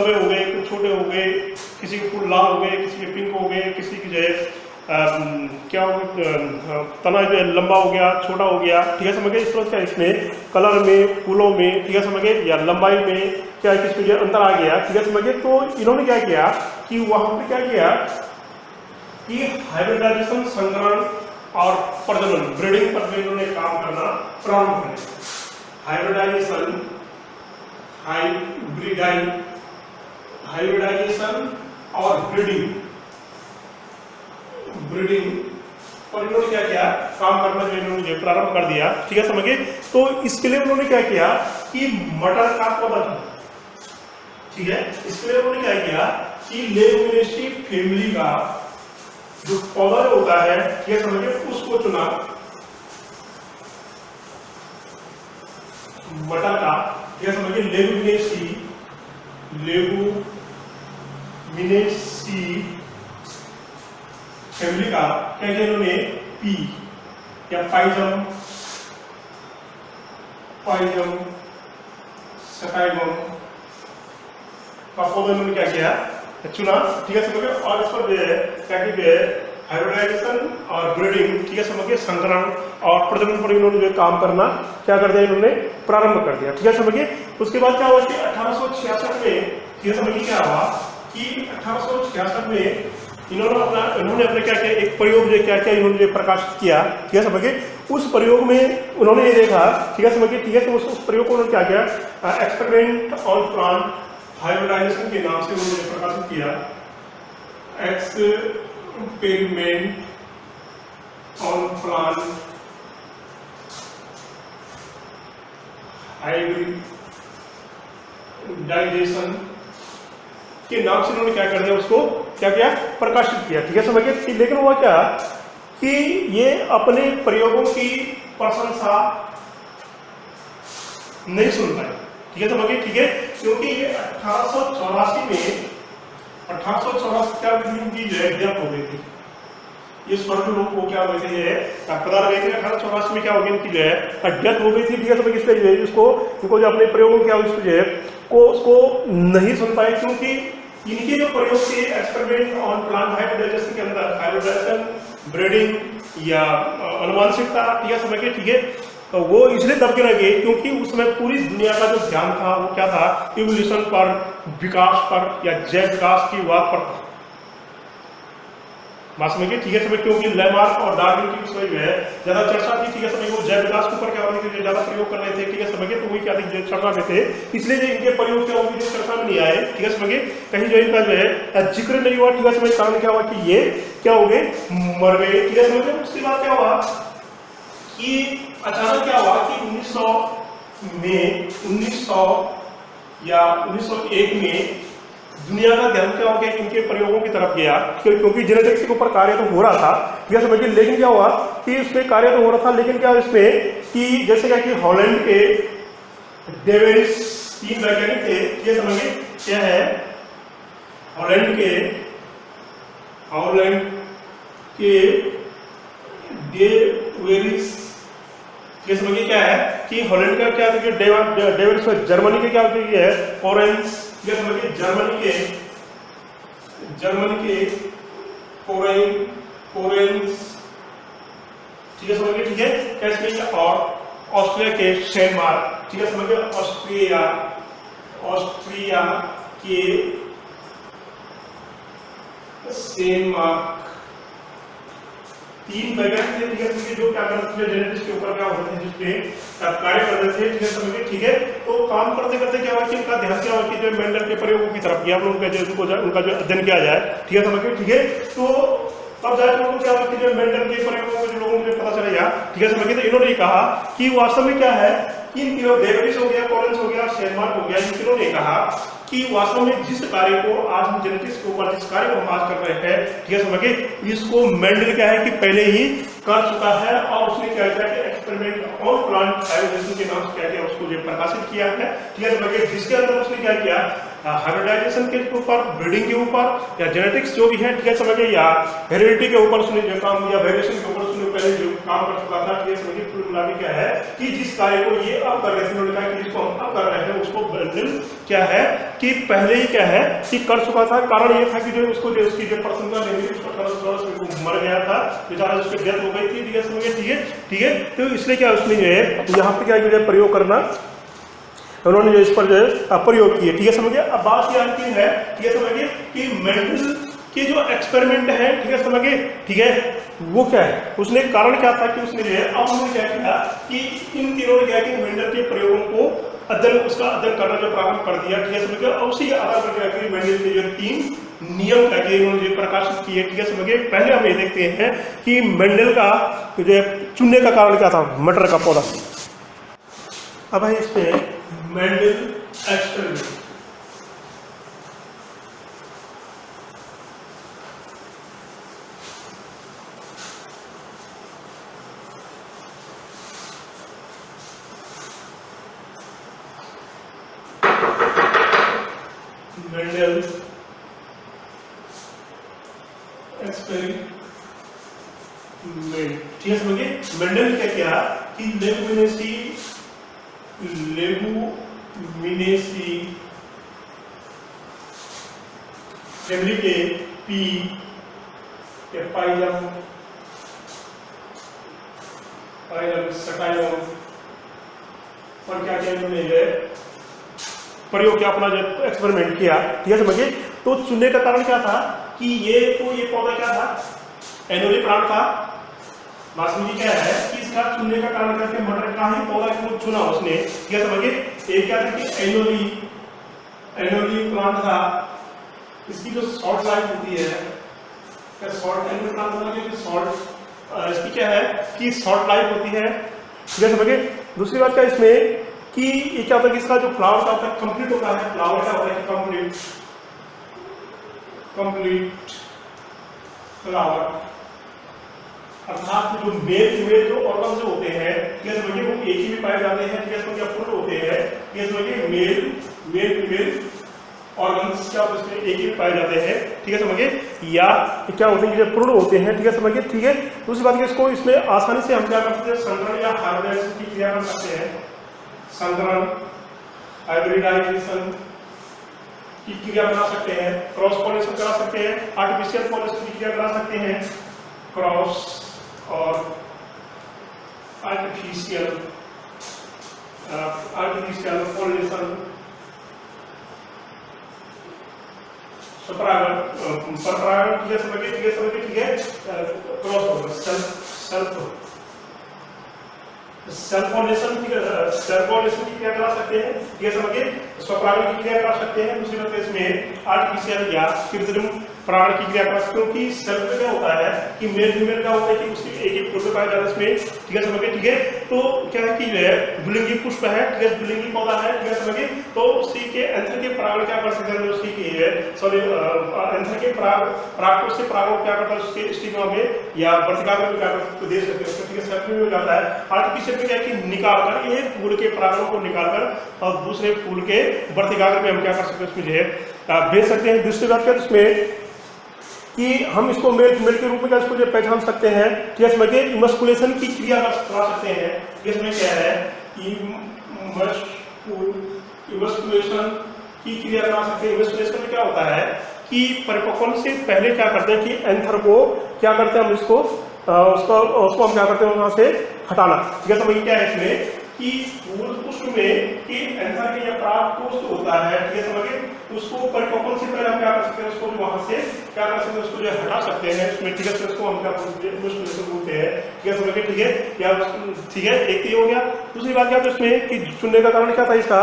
हो गए, कुछ छोटे हो गए, किसी के फूल लाल हो गए, किसी के पिंक हो गए, किसी की जो है क्या हो गया, तना जो है लंबा हो गया, छोटा हो गया, ठीक है समझ गए। इस तरह क्या इसमें कलर में, फूलों में, ठीक है समझ गए, या लंबाई में क्या किसमें जो अंतर आ गया, ठीक है समझ गए। तो इन्होंने क्या किया कि वहां पे क्या किया कि हाइब्रिडाइजेशन, संकरण और प्रजनन, ब्रीडिंग पर भी इन्होंने काम करना प्रारंभ कर दिया। हाइब्रिडाइजेशन, हाइब्रिडाइजेशन और ब्रीडिंग और इन्होंने क्या किया, काम करना जो इन्होंने प्रारंभ कर दिया, ठीक है समझिए। तो इसके लिए उन्होंने क्या किया कि मटर का पौधा, ठीक है, इसके लिए उन्होंने क्या किया कि लेगुमिनेसी फैमिली का जो पौधा होता है, ठीक है समझिए, उसको चुना, मटर का, ठीक है समझिए, लेगुमिनेसी फैमिली का क्या किया इन्होंने, पी या पाइजम सकाइगम का पौधा इन्होंने क्या किया, चुना, ठीक है समझिए। और इस पर जो है क्या कि हाइब्रिडाइजेशन और ब्रीडिंग, ठीक है समझिए, संकरण और प्रजनन पर इन्होंने जो काम करना क्या कर दिया, इन्होंने प्रारंभ कर दिया, ठीक है समझिए। उसके बाद क्या हुआ कि 1866 में, ठीक है समझिए, क्या हुआ कि 1866 में इन्होंने अपने क्या किया, एक प्रयोग जो क्या किया इन्होंने जो प्रकाशित किया, ठीक है समझिए। उस प्रयोग में उन्होंने ये देखा, ठीक है समझिए, ठीक है, तो उस प्रयोग को उन्होंने क्या किया, एक्सपेरिमेंट ऑन प्लांट हाइब्रिडाइजेशन के नाम से उन्होंने प्रकाशित किया। एक्सपेरिमेंट ऑन प्लांट हाइब्रिडाइजेशन के नाम से उन्होंने क्या कर दिया, उसको क्या किया, प्रकाशित किया, ठीक है समझिए। लेकिन हुआ क्या कि ये अपने प्रयोगों की प्रशंसा नहीं सुन पाए, ठीक है समझिए, ठीक है, क्योंकि ये 1884 में 1884 क्या इनकी जो है डेथ हो गई थी। ये स्वर्ग लोग को क्या हो गई थी, पदार्थ गई थी 1884 में, क्या हो गई इनकी जो है डेथ हो गई थी, ठीक है समझिए। इसलिए जो है इसको इनको जो अपने प्रयोगों क्या उसको जो है उसको नहीं सुन पाए, क्योंकि इनके जो प्रयोग थे एक्सपेरिमेंट ऑन प्लांट हाइब्रिडाइजेशन के अंदर हाइब्रिडाइजेशन, ब्रीडिंग या अनुवांशिकता, ठीक है समझिए, ठीक है, तो वो इसलिए दबके रह गए क्योंकि उस समय पूरी दुनिया का जो ध्यान था वो क्या था, इवोल्यूशन पर, विकास पर या जैव विकास की बात पर था, बात समझिए, ठीक है समझिए। क्योंकि लेमार्क और डार्विन की विषय में ज्यादा चर्चा थी, ठीक है समझिए, वो जैव विकास के ऊपर क्या होने के ज्यादा प्रयोग कर रहे थे, ठीक है समझिए, तो वही क्या थी चर्चा में थे, इसलिए जो इनके प्रयोग क्या होगी जो चर्चा में नहीं आए, ठीक है समझिए, कहीं जो इनका जो है जिक्र नहीं हुआ, ठीक है समझिए। कारण क्या हुआ कि ये क्या हो गए, मर गए, ठीक है समझिए। उसके बाद क्या हुआ कि अचानक क्या हुआ कि 1901 में दुनिया का ध्यान क्या हो गया इनके प्रयोगों की तरफ गया, क्योंकि जेनेटिक्स के ऊपर कार्य तो हो रहा था, ठीक है समझिए। लेकिन क्या हुआ कि उसमें कार्य तो हो रहा था, लेकिन क्या इसमें कि जैसे क्या कि हॉलैंड के डेविस, 3 वैज्ञानिक थे, ठीक है समझिए, क्या है हॉलैंड के डेविस, ये समझिए क्या है कि हॉलैंड का क्या है, डेविस जर्मनी के क्या है, ऑरेंज, ये समझिए, जर्मनी के ऑरेंज, ठीक है समझिए, ठीक है, कैसे, और ऑस्ट्रिया के डेनमार्क, ठीक है समझिए, ऑस्ट्रिया के डेनमार्क, 3 वैज्ञानिक थे, ठीक है समझिए, जो क्या करते थे जेनेटिक्स के ऊपर क्या होते थे, जिसपे कार्य करते थे, ठीक है समझिए, ठीक है। तो काम करते करते क्या हुआ कि इनका ध्यान क्या हुआ कि जो मेंडल के प्रयोगों की तरफ किया, उनका जो अध्ययन किया जाए, ठीक है समझिए, ठीक है। तो तब जाकर उनको क्या हुआ कि जो मेंडल के प्रयोगों को जो लोगों को पता चला, ठीक है समझिए, तो इन्होंने कहा कि वास्तव में क्या है कि इन डेविस हो गया, कॉलिंस हो गया, डेनमार्क हो गया, इन्होंने कहा कि वास्तव में जिस कार्य को आज हम जेनेटिक्स के ऊपर जिस कार्य को हम आज कर रहे हैं, ठीक है समझिए, इसको मेंडल क्या है कि पहले ही कर चुका है, और उसने क्या किया कि एक्सपेरिमेंट ऑन प्लांट हाइब्रिडाइजेशन के नाम से क्या किया, उसको जो प्रकाशित किया है, ठीक है समझिए, जिसके अंदर उसने क्या किया हाइब्रिडाइजेशन के ऊपर, ब्रीडिंग के ऊपर या जेनेटिक्स जो भी है, ठीक है समझिए, या हेरिडिटी के ऊपर उसने जो काम या वेरिएशन के ऊपर उसने पहले जो काम कर चुका था, ठीक है समझिए। कुल मिला के क्या है कि जिस कार्य को ये अब कर रहे थे, उन्होंने कहा कि जिसको हम अब कर रहे हैं उसको बंडल क्या है कि पहले ही क्या है कि कर चुका था। कारण ये था कि जो उसको जो उसकी जो पर्सन का मर गया था बेचारा, उसकी डेथ हो गई थी, ठीक है समझिए, ठीक है। तो इसलिए क्या उसने जो है यहाँ पे क्या जो है प्रयोग करना, उन्होंने जो इस पर जो है प्रयोग किए, ठीक है समझिए। अब बात ये आती है, ठीक है समझिए, कि मेंडल के जो एक्सपेरिमेंट है, ठीक है समझिए, ठीक है, वो क्या है, उसने कारण क्या था कि उसने जो है अब उन्होंने क्या किया कि इन तीनों ने क्या कि मेंडल के प्रयोगों को उसका अध्ययन करना जो प्रारंभ कर दिया, ठीक है समझिए। और उसी के आधार पर क्या कि मेंडल के जो 3 नियम क्या कि उन्होंने जो प्रकाशित किए, ठीक है समझिए। पहले हम ये देखते हैं कि मेंडल का जो चुनने का कारण क्या था, मटर का पौधा। अब है इसमें मेंडल एक्सपेरिमेंट। मेंडल एक्सपेरिमेंट, ठीक है समझिए। मेंडल क्या किया कि लेगुमिनेसी फैमिली के पी के पाइलम सटाइलम और क्या क्या इन्होंने प्रयोग किया, अपना जो एक्सपेरिमेंट किया, ठीक है समझिए। तो चुनने का कारण क्या था कि ये पौधा क्या था, एनोली प्लांट था। बासमती क्या है कि इसका चुनने का कारण करके मटर का ही पौधा को चुना उसने, ठीक है समझिए। एक क्या था कि एनोली प्लांट था, इसकी जो शॉर्ट लाइफ होती है, क्या शॉर्ट एनोली प्लांट होता है कि शॉर्ट, इसकी क्या है कि शॉर्ट लाइफ होती है, ठीक है समझिए। दूसरी बात क्या इसमें कि ये क्या होता है कि इसका जो फ्लावर का होता है कंप्लीट होता है, फ्लावर क्या होता है कंप्लीट फ्लावर, अर्थात जो मेल फीमेल जो ऑर्गन जो होते हैं, ठीक है समझिए, वो एक ही में पाए जाते हैं, ठीक है समझिए, फुल होते हैं, ठीक है समझिए। मेल फीमेल ऑर्गन्स क्या होते हैं, एक ही में पाए जाते हैं, ठीक है समझिए। या क्या होते हैं, पूर्ण होते हैं, ठीक है समझिए, ठीक है। दूसरी बात इसको इसमें आसानी से हम क्या कर सकते हैं, संकरण या हाइब्रिडाइजेशन की क्रिया कर सकते हैं, संकरण हाइब्रिडाइजेशन की क्रिया बना सकते हैं, क्रॉस पॉलिनेशन करा सकते हैं, आर्टिफिशियल पॉलिनेशन की क्रिया करा सकते हैं, क्रॉस और आर्टिफिशियल पॉलिनेशन, परपरागण, ठीक है समझिए, ठीक है, क्रॉस ओवर, सेल्फ पॉलिनेशन की क्रिया करा सकते हैं, ठीक है समझिए, स्वपरागण की क्रिया करा सकते हैं। दूसरी बात इसमें आर्टिफिशियल या कृत्रिम परागण की क्रिया करा सकते हैं, क्योंकि सेल्फ में क्या होता है कि मेल फीमेल का होता है कि उसकी एक एक पुष्प पाया जाता है इसमें, ठीक है समझिए, ठीक है। तो क्या है कि जो है द्विलिंगी पुष्प है, ठीक है, द्विलिंगी पौधा है, ठीक है समझिए। तो उसी के एंथर के परागण क्या कर सकते हैं, उसकी की है सॉरी एंथर के पराग से परागण क्या करता है उसके स्टिग्मा में या वर्तिकाग्र में क्या कर सकते दे सकते हैं, ठीक है, सेल्फ में हो जाता है। आर्टिफिशियल में क्या है कि निकालकर एक फूल के परागणों को निकालकर और दूसरे फूल के वर्तिकाग्र में हम क्या कर सकते हैं, उसमें जो है भेज सकते हैं। दूसरी बात क्या है इसमें कि हम इसको मेल फीमेल के रूप में क्या इसको जो पहचान सकते हैं, ठीक है समझिए। इमस्कुलेशन की क्रिया करा सकते हैं, इसमें क्या है इमस्कुलेशन की क्रिया करा सकते हैं। इमस्कुलेशन में क्या होता है कि परिपक्वन से पहले क्या करते हैं कि एंथर को क्या करते हैं हम इसको उसको हम क्या करते हैं वहां से हटाना, ठीक है समझिए। क्या है इसमें कि फूल पुष्प में कि एंथर के या पराग कोष होता है, ठीक है समझिए, उसको परिपक्वन से पहले हम क्या कर सकते हैं, उसको वहां से क्या कर सकते हैं, उसको जो हटा सकते हैं उसमें, ठीक है। उसको हम क्या बोलते हैं, ठीक है समझिए, ठीक है, या ठीक है, एक तो ये हो गया। दूसरी बात क्या है इसमें कि चुनने का कारण क्या था इसका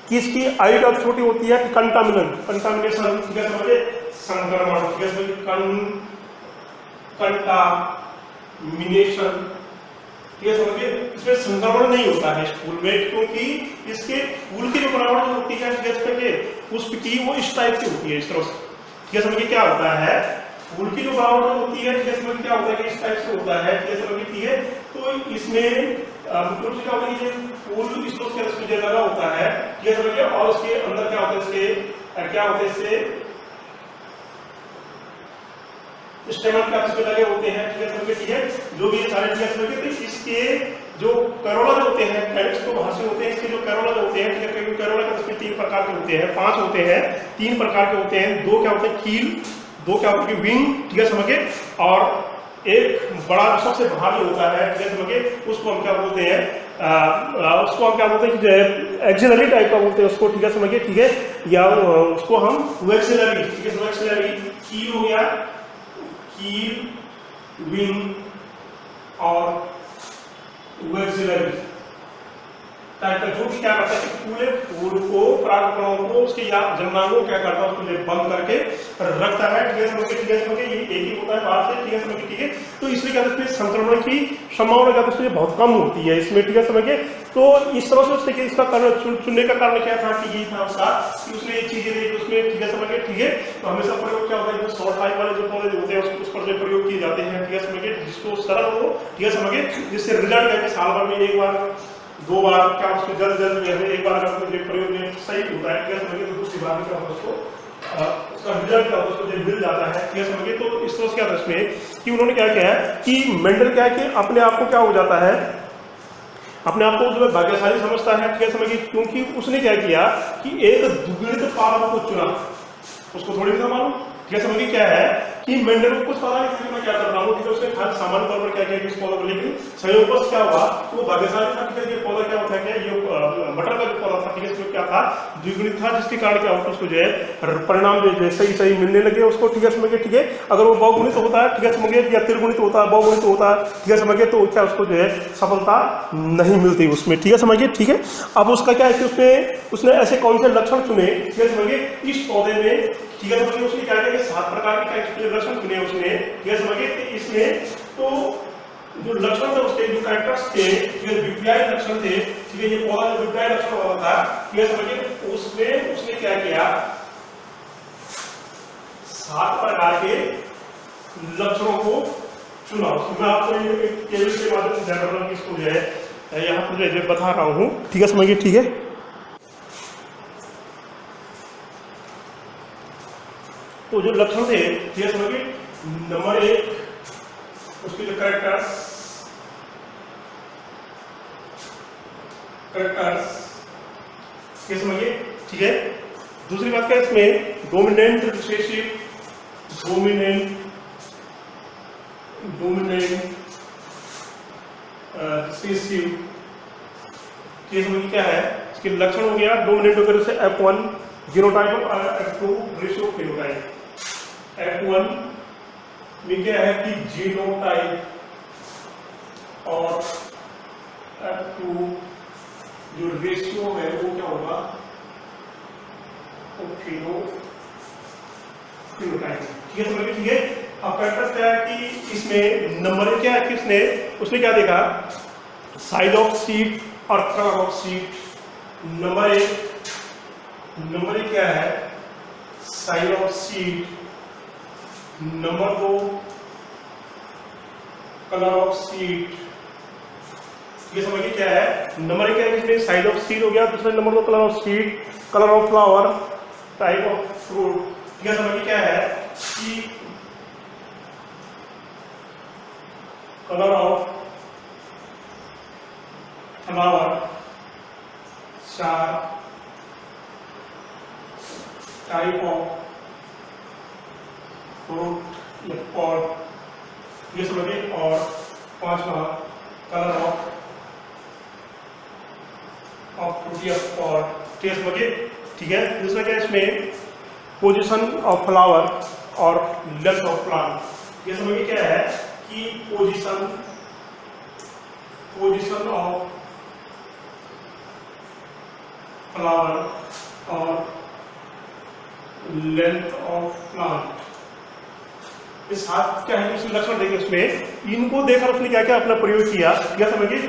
कि इसकी आयु जब छोटी होती है, कंटामिनेशन, ठीक है समझिए, संक्रमण, ठीक है समझिए, कंटामिनेशन, ठीक है समझिए। इसमें संक्रमण नहीं होता है इस फूल में, क्योंकि इसके फूल की जो बनावट होती है पुष्प की वो इस टाइप की होती है, इस तरह से, ठीक है समझिए। क्या होता है फूल की जो बनावट होती है, ठीक है समझिए, क्या होता है कि इस टाइप से होता है, ठीक है समझिए, ठीक है। तो इसमें मुख्य रूप से क्या होता है कि फूल स्रोत के रस में जो लगा होता है, ठीक है समझिए, और उसके अंदर क्या होता है, इसके क्या होते हैं, इससे स्टेमन का इसमें लगे होते हैं, ठीक है समझिए, ठीक है, जो भी ये सारे, ठीक है समझिए। तो इसके जो करोला जो होते हैं, कैलिक्स तो बाहर से होते हैं, इसके जो करोला जो होते हैं, ठीक है, क्योंकि करोला का इसमें 3 प्रकार के होते हैं, 5 होते हैं, 3 प्रकार के होते हैं, 2 क्या होते हैं कील, 2 क्या होते हैं विंग, ठीक है समझिए, और एक बड़ा सबसे भारी होता है, ठीक है समझिए, उसको हम क्या बोलते हैं, उसको हम क्या बोलते हैं कि जो है एक्सिलरी टाइप का बोलते हैं उसको, ठीक है समझिए, ठीक है, या उसको हम वैक्सिलरी, ठीक है, वैक्सिलरी कील हो गया, कील, विंग और वैक्सिलरी टाइप का, जो क्या करता है कि पूरे फूल को, परागकणों को, उसके या जन्मांगों क्या करता है, उसको बंद करके रखता है, ठीक है समझिए, ठीक है समझिए, ये एक ही होता है बाहर से, ठीक है समझिए, ठीक है। तो इसलिए क्या इसमें संक्रमण की संभावना क्या इसमें बहुत कम होती है इसमें, ठीक है समझिए। तो इस तरह से उसने इसका कारण चुनने का कारण क्या था कि ये था उसका कि उसने ये चीजें देखी उसमें, ठीक है समझिए, ठीक है। तो हमेशा प्रयोग क्या होता है, जो शॉर्ट टाइम वाले जो पौधे होते हैं उस पर जो प्रयोग किए जाते हैं, ठीक है समझिए, जिसको सरल हो, ठीक है समझिए, जिससे रिजल्ट है कि साल भर में एक बार 2 बार क्या उसमें जल्द जल्द में एक बार अगर प्रयोग में सही होता है, ठीक है समझिए, तो दूसरी बार में क्या होता है उसको उसका रिजल्ट क्या होता है उसको जब मिल जाता है, ठीक है समझिए। तो इस तरह से क्या था इसमें कि उन्होंने क्या किया है कि मेंडल क्या है कि अपने आप को क्या हो जाता है, अपने आप को जो भाग्यशाली समझता है, ठीक है समझिए, क्योंकि उसने क्या किया कि एक द्विगुणित पारव को चुना, उसको थोड़ी भी मालूम, ठीक है समझिए, क्या है कि मेंडल को कुछ पता नहीं था कि मैं क्या कर रहा हूँ, ठीक है, उसने खाली सामान्य तौर पर क्या किया कि इस पौधे को, लेकिन संयोगवश क्या हुआ तो भाग्यशाली था, ठीक है, ये पौधा क्या होता है, क्या ये मटर का जो पौधा था, ठीक है, इसमें क्या था द्विगुणित था, जिसके कारण क्या होता है उसको जो है परिणाम जो है सही सही मिलने लगे उसको, ठीक है समझिए, ठीक है। अगर वो बहुगुणित होता है, ठीक है समझिए, या त्रिगुणित होता है, बहुगुणित होता है, ठीक है समझिए, तो क्या उसको जो है सफलता नहीं मिलती उसमें, ठीक है समझिए, ठीक है। अब उसका क्या है कि उसने ऐसे कौन से लक्षण चुने, ठीक है समझिए, इस पौधे में, ठीक है समझिए, उसने क्या किया कि 7 प्रकार के लक्षण चुने उसने, ठीक है समझिए। इसमें तो जो लक्षण थे उसके जो कैरेक्टर्स थे, ठीक है, विप्लवी लक्षण थे, ठीक है, ये पौधा जो विप्लवी लक्षण वाला था, ठीक है समझिए, उसमें उसने क्या किया 7 प्रकार के लक्षणों को चुना। मैं आपको ये केवल के माध्यम से जान रहा हूँ कि इसको जो है यहाँ पर जो बता रहा हूँ, ठीक है समझिए, ठीक है। तो जो लक्षण थे, ठीक है समझिए, नंबर 1 उसके जो कैरेक्टर्स, ये समझिए, ठीक है। दूसरी बात क्या है इसमें डोमिनेंट रिसेसिव, डोमिनेंट रिसेसिव, ये समझिए क्या है इसके लक्षण हो गया। डोमिनेंट वगैरह से F1 जीनोटाइप और F2 रेशियो फेनोटाइप। F1 में क्या है कि जीनोटाइप और F2 जो रेशियो है वो क्या होगा, फिनोटाइप, ठीक है समझिए, ठीक है। अब कैरेक्टर्स क्या है कि इसमें नंबर क्या है कि उसने क्या देखा साइज ऑफ सीड और कलर ऑफ सीड। नंबर 1 क्या है size of seed, number 2 colour of seed, ये समझिए क्या है। नंबर 1 क्या है इसमें साइज ऑफ सीड हो गया, दूसरा number 2 colour of seed, colour of flower, type of fruit, ठीक है समझिए क्या है कि colour of flower, 4 type of fruit या पॉट, ये समझिए, और 5वां कलर ऑफ फ्रूट या पॉट, ठीक है समझिए, ठीक है। दूसरा क्या है इसमें पोजीशन ऑफ फ्लावर और लेंथ ऑफ प्लांट, ये समझिए क्या है कि पोजीशन ऑफ फ्लावर और लेंथ ऑफ प्लांट, इस हाथ क्या है उसके लक्षण देखिए उसमें, इनको देखकर उसने क्या क्या अपना प्रयोग किया, क्या समझिए